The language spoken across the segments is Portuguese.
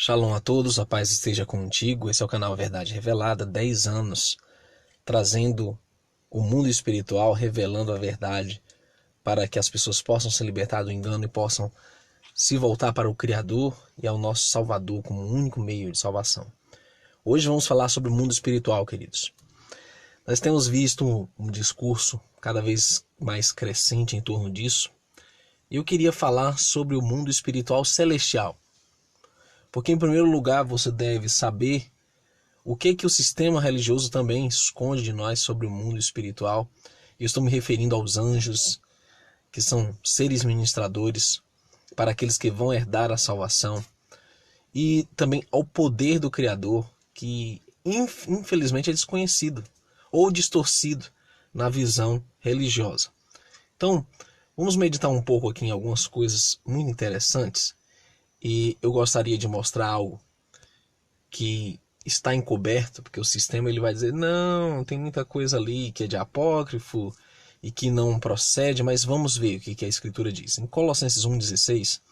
Shalom a todos, a paz esteja contigo. Esse é o canal Verdade Revelada, 10 anos, trazendo o mundo espiritual, revelando a verdade, para que as pessoas possam se libertar do engano e possam se voltar para o Criador e ao nosso Salvador como o único meio de salvação. Hoje vamos falar sobre o mundo espiritual, queridos. Nós temos visto um discurso cada vez mais crescente em torno disso, e eu queria falar sobre o mundo espiritual celestial. Porque, em primeiro lugar, você deve saber o que o sistema religioso também esconde de nós sobre o mundo espiritual. Eu estou me referindo aos anjos, que são seres ministradores para aqueles que vão herdar a salvação. E também ao poder do Criador, que infelizmente é desconhecido ou distorcido na visão religiosa. Então, vamos meditar um pouco aqui em algumas coisas muito interessantes. E eu gostaria de mostrar algo que está encoberto, porque o sistema ele vai dizer, não, tem muita coisa ali que é de apócrifo e que não procede, mas vamos ver o que a Escritura diz. Em Colossenses 1,16,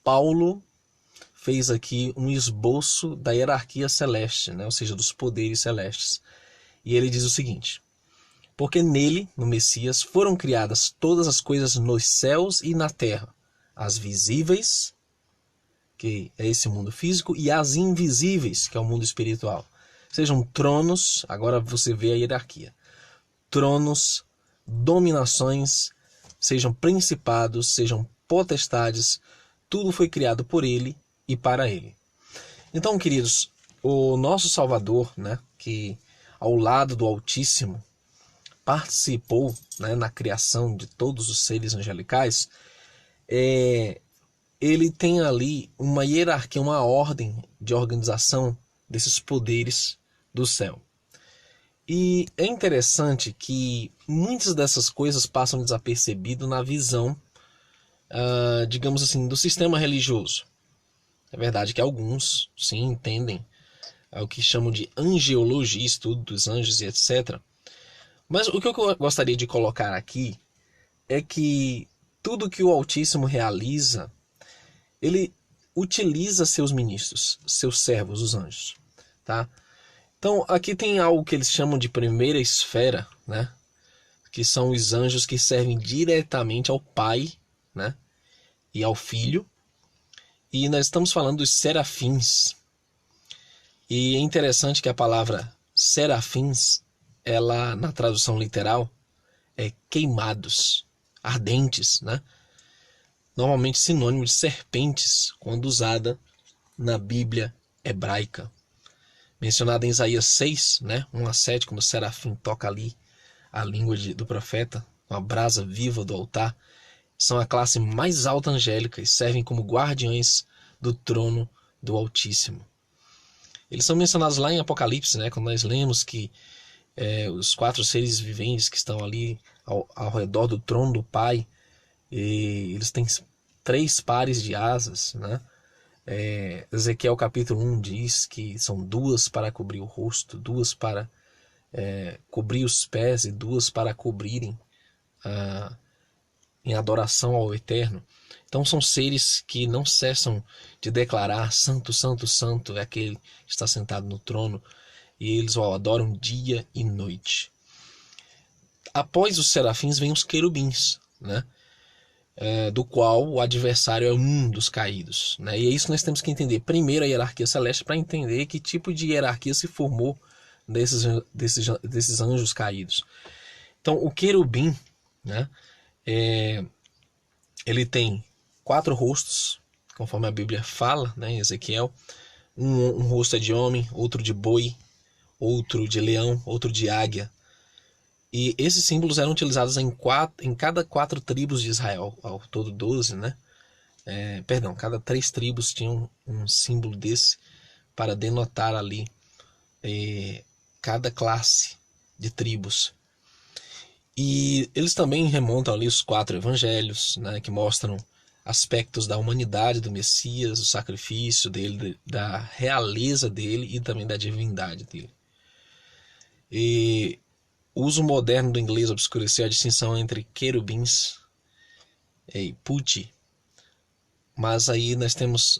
Paulo fez aqui um esboço da hierarquia celeste, né? Ou seja, dos poderes celestes. E ele diz o seguinte: porque nele, no Messias, foram criadas todas as coisas nos céus e na terra, as visíveis, que é esse mundo físico, e as invisíveis, que é o mundo espiritual. Sejam tronos, agora você vê a hierarquia. Tronos, dominações, sejam principados, sejam potestades, tudo foi criado por ele e para ele. Então, queridos, o nosso Salvador, né, que ao lado do Altíssimo participou, né, na criação de todos os seres angelicais, ele tem ali uma hierarquia, uma ordem de organização desses poderes do céu. E é interessante que muitas dessas coisas passam desapercebido na visão, digamos assim, do sistema religioso. É verdade que alguns, sim, entendem o que chamam de angeologia, estudo dos anjos e etc. Mas o que eu gostaria de colocar aqui é que tudo que o Altíssimo realiza, ele utiliza seus ministros, seus servos, os anjos, tá? Então, aqui tem algo que eles chamam de primeira esfera, né? Que são os anjos que servem diretamente ao Pai, né? E ao Filho. E nós estamos falando dos serafins. E é interessante que a palavra serafins, ela, na tradução literal, é queimados, ardentes, né? Normalmente sinônimo de serpentes, quando usada na Bíblia hebraica. Mencionada em Isaías 6, né, 1-7, quando o serafim toca ali a língua do profeta, com a brasa viva do altar, são a classe mais alta angélica e servem como guardiões do trono do Altíssimo. Eles são mencionados lá em Apocalipse, né, quando nós lemos que os 4 seres viventes que estão ali ao redor do trono do Pai, e eles têm 3 pares de asas, né? Ezequiel capítulo 1 diz que são 2 para cobrir o rosto, 2 para cobrir os pés e 2 para cobrirem em adoração ao Eterno. Então são seres que não cessam de declarar santo, santo, santo é aquele que está sentado no trono, e eles o adoram dia e noite. Após os serafins vem os querubins, né? Do qual o adversário é um dos caídos, né? E é isso que nós temos que entender. Primeiro a hierarquia celeste, para entender que tipo de hierarquia se formou desses anjos caídos. Então o querubim, né, ele tem 4 rostos, conforme a Bíblia fala, né, em Ezequiel. Um rosto é de homem, outro de boi, outro de leão, outro de águia. E esses símbolos eram utilizados em cada 4 tribos de Israel, ao todo 12, né? Cada 3 tribos tinham um símbolo desse para denotar ali cada classe de tribos. E eles também remontam ali os 4 evangelhos, né? Que mostram aspectos da humanidade do Messias, do sacrifício dele, da realeza dele e também da divindade dele. E o uso moderno do inglês obscureceu a distinção entre querubins e puti, mas aí nós temos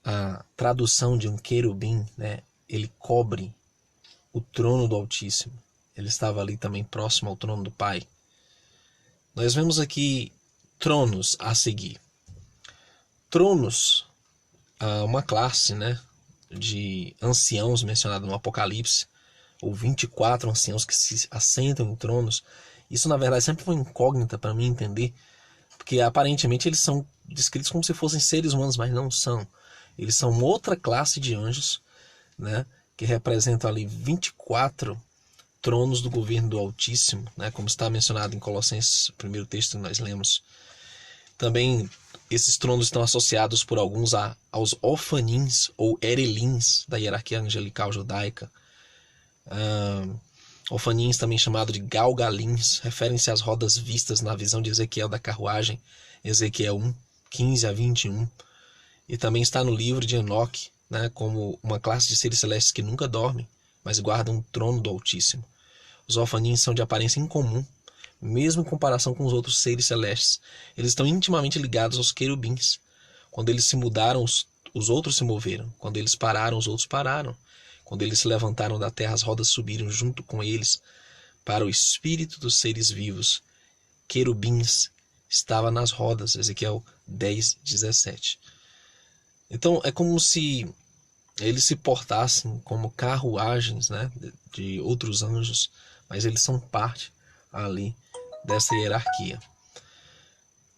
a tradução de um querubim, né, ele cobre o trono do Altíssimo. Ele estava ali também próximo ao trono do Pai. Nós vemos aqui tronos a seguir. Tronos, uma classe, né, de anciãos mencionada no Apocalipse, ou 24 anciãos que se assentam em tronos. Isso, na verdade, sempre foi incógnita para mim entender, porque aparentemente eles são descritos como se fossem seres humanos, mas não são. Eles são outra classe de anjos, né, que representam ali 24 tronos do governo do Altíssimo, né, como está mencionado em Colossenses, o primeiro texto que nós lemos. Também esses tronos estão associados por alguns aos ofanins ou erelins da hierarquia angelical judaica. Ofanins, também chamado de galgalins, referem-se às rodas vistas na visão de Ezequiel da carruagem, Ezequiel 1, 15 a 21. E também está no livro de Enoque, né, como uma classe de seres celestes que nunca dormem, mas guardam o trono do Altíssimo. Os ofanins são de aparência incomum, mesmo em comparação com os outros seres celestes. Eles estão intimamente ligados aos querubins. Quando eles se mudaram, os outros se moveram. Quando eles pararam, os outros pararam. Quando eles se levantaram da terra, as rodas subiram junto com eles para o espírito dos seres vivos. Querubins estava nas rodas, Ezequiel 10, 17. Então é como se eles se portassem como carruagens, né, de outros anjos, mas eles são parte ali dessa hierarquia.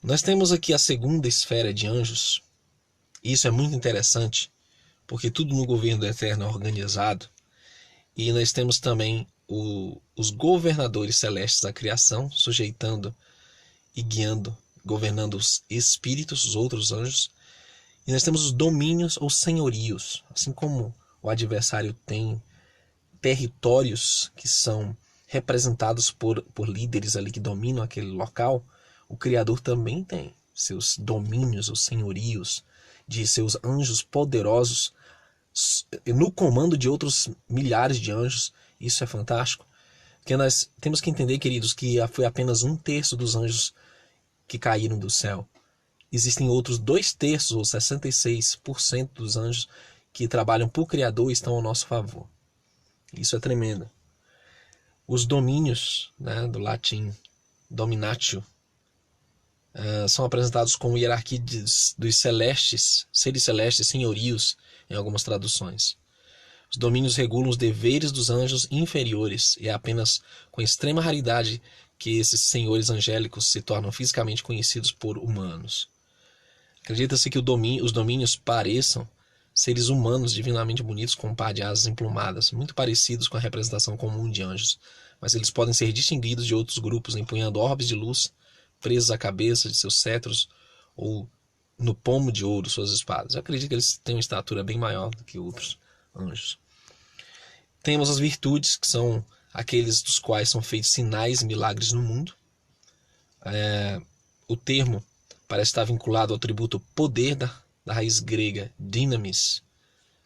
Nós temos aqui a segunda esfera de anjos. Isso é muito interessante, porque tudo no governo do Eterno é organizado. E nós temos também os governadores celestes da criação, sujeitando e guiando, governando os espíritos, os outros anjos. E nós temos os domínios ou senhorios. Assim como o adversário tem territórios que são representados por líderes ali que dominam aquele local, o Criador também tem seus domínios ou senhorios de seus anjos poderosos no comando de outros milhares de anjos. Isso é fantástico, porque nós temos que entender, queridos, que foi apenas 1/3 dos anjos que caíram do céu. Existem outros 2/3 ou 66% dos anjos que trabalham por Criador e estão ao nosso favor. Isso é tremendo. Os domínios, né, do latim dominatio, são apresentados como hierarquia dos celestes, seres celestes, senhorios, em algumas traduções. Os domínios regulam os deveres dos anjos inferiores, e é apenas com extrema raridade que esses senhores angélicos se tornam fisicamente conhecidos por humanos. Acredita-se que os domínios pareçam seres humanos divinamente bonitos com um par de asas emplumadas, muito parecidos com a representação comum de anjos, mas eles podem ser distinguidos de outros grupos empunhando orbes de luz presos à cabeça de seus cetros ou no pomo de ouro suas espadas. Eu acredito que eles têm uma estatura bem maior do que outros anjos. Temos as virtudes, que são aqueles dos quais são feitos sinais e milagres no mundo. O termo parece estar vinculado ao atributo poder da raiz grega dynamis,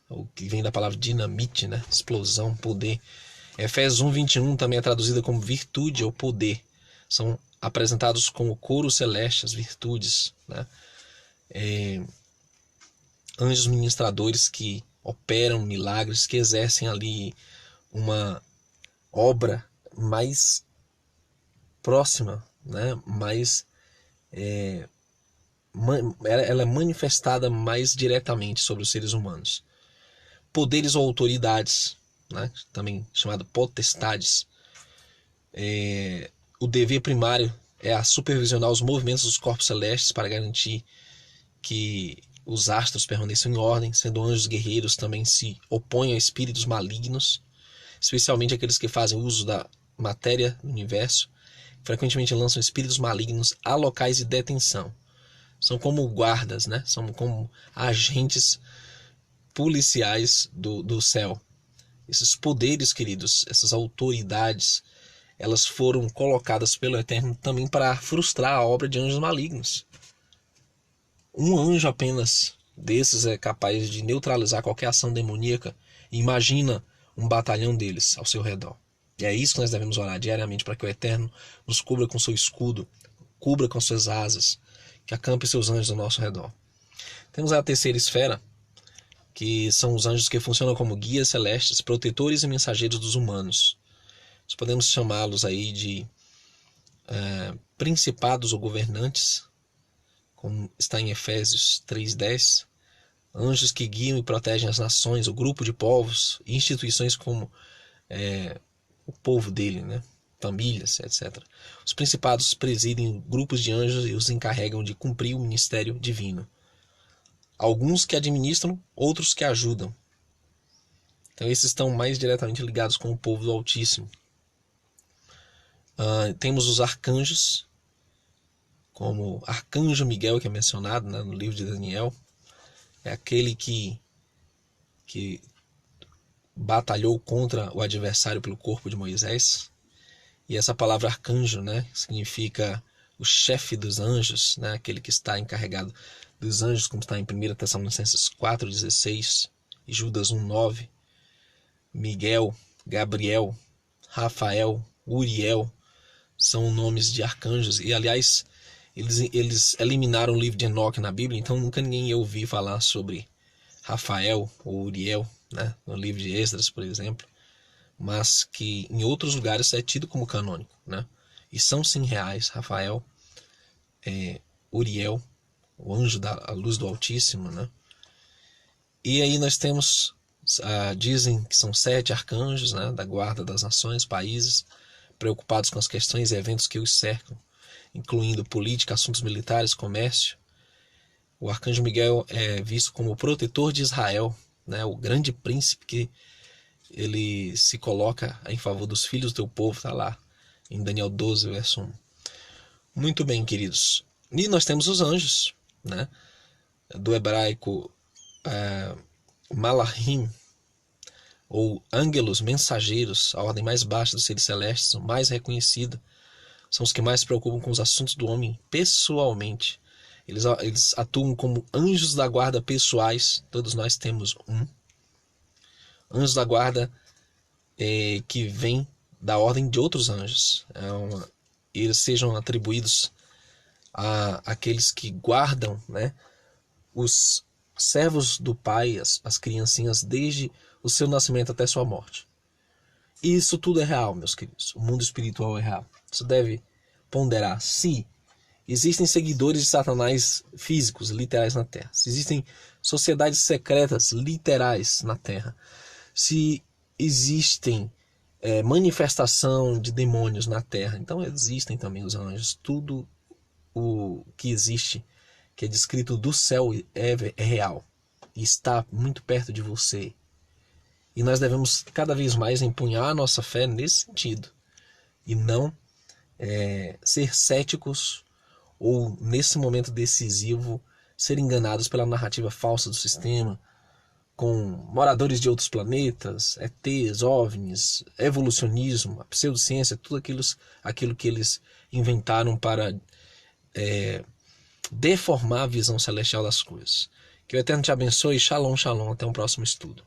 o que vem da palavra dinamite, né? Explosão, poder. Efésios 1:21 também é traduzida como virtude ou poder. São apresentados como coro celeste, as virtudes, né? Anjos ministradores que operam milagres, que exercem ali uma obra mais próxima, né? Mais ela é manifestada mais diretamente sobre os seres humanos. Poderes ou autoridades, né? Também chamado potestades. O dever primário é a supervisionar os movimentos dos corpos celestes para garantir que os astros permaneçam em ordem, sendo anjos guerreiros também se opõem a espíritos malignos, especialmente aqueles que fazem uso da matéria do universo, frequentemente lançam espíritos malignos a locais de detenção. São como guardas, né? São como agentes policiais do céu. Esses poderes, queridos, essas autoridades, elas foram colocadas pelo Eterno também para frustrar a obra de anjos malignos. Um anjo apenas desses é capaz de neutralizar qualquer ação demoníaca. Imagina um batalhão deles ao seu redor. E é isso que nós devemos orar diariamente, para que o Eterno nos cubra com seu escudo, cubra com suas asas, que acampe seus anjos ao nosso redor. Temos a terceira esfera, que são os anjos que funcionam como guias celestes, protetores e mensageiros dos humanos. Nós podemos chamá-los aí de principados ou governantes, como está em Efésios 3:10, anjos que guiam e protegem as nações, o grupo de povos e instituições como o povo dele, né? Famílias, etc. Os principados presidem grupos de anjos e os encarregam de cumprir o ministério divino. Alguns que administram, outros que ajudam. Então esses estão mais diretamente ligados com o povo do Altíssimo. Temos os arcanjos, como Arcanjo Miguel, que é mencionado, né, no livro de Daniel. É aquele que batalhou contra o adversário pelo corpo de Moisés. E essa palavra arcanjo, né, significa o chefe dos anjos, né, aquele que está encarregado dos anjos, como está em 1 Tessalonicenses 4:16 e Judas 1:9. Miguel, Gabriel, Rafael, Uriel são nomes de arcanjos. E, aliás, eles eliminaram o livro de Enoque na Bíblia, então nunca ninguém ia ouvir falar sobre Rafael ou Uriel, né, no livro de Esdras, por exemplo, mas que em outros lugares é tido como canônico, né? E são sim reais. Rafael, Uriel, o anjo da luz do Altíssimo, né? E aí nós temos, dizem que são 7 arcanjos, né, da guarda das nações, países, preocupados com as questões e eventos que os cercam, incluindo política, assuntos militares, comércio. O arcanjo Miguel é visto como o protetor de Israel, né, o grande príncipe que ele se coloca em favor dos filhos do teu povo, está lá em Daniel 12, verso 1. Muito bem, queridos. E nós temos os anjos, né, do hebraico Malachim, ou ângelos mensageiros, a ordem mais baixa dos seres celestes, mais reconhecida. São os que mais se preocupam com os assuntos do homem pessoalmente. Eles atuam como anjos da guarda pessoais. Todos nós temos um. Anjos da guarda que vem da ordem de outros anjos. Eles sejam atribuídos àqueles que guardam, né, os servos do Pai, as criancinhas, desde o seu nascimento até sua morte. E isso tudo é real, meus queridos. O mundo espiritual é real. Você deve ponderar se existem seguidores de Satanás físicos, literais na Terra. Se existem sociedades secretas, literais na Terra. Se existem manifestação de demônios na Terra. Então existem também os anjos. Tudo o que existe, que é descrito do céu, é real. E está muito perto de você. E nós devemos cada vez mais empunhar a nossa fé nesse sentido. E não ser céticos ou, nesse momento decisivo, ser enganados pela narrativa falsa do sistema, com moradores de outros planetas, ETs, OVNIs, evolucionismo, a pseudociência, tudo aquilo que eles inventaram para deformar a visão celestial das coisas. Que o Eterno te abençoe. Shalom, shalom. Até um próximo estudo.